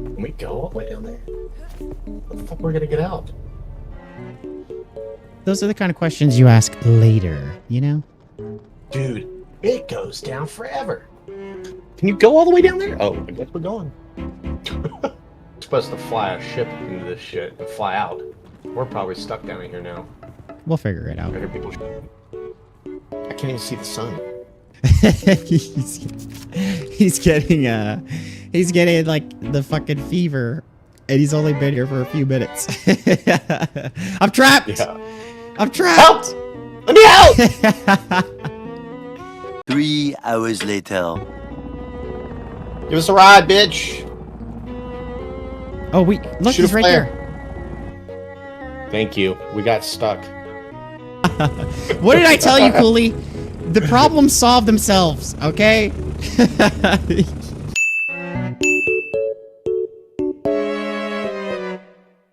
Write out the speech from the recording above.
Can we go all the way down there? What the fuck we're gonna get out? Those are the kind of questions you ask later, you know? Dude, it goes down forever. Can you go all the way down there? Oh, I guess we're going. We're supposed to fly a ship into this shit and fly out. We're probably stuck down here now. We'll figure it out. I hear people. I can't even see the sun. he's getting like the fucking fever, and he's only been here for a few minutes. I'm trapped. Yeah. I'm trapped. Help! Let me out! 3 hours later. Give us a ride, bitch. Oh, look, Shoot he's a right flare. there. Thank you. We got stuck. What did I tell you, Cooley? The problems solve themselves, okay?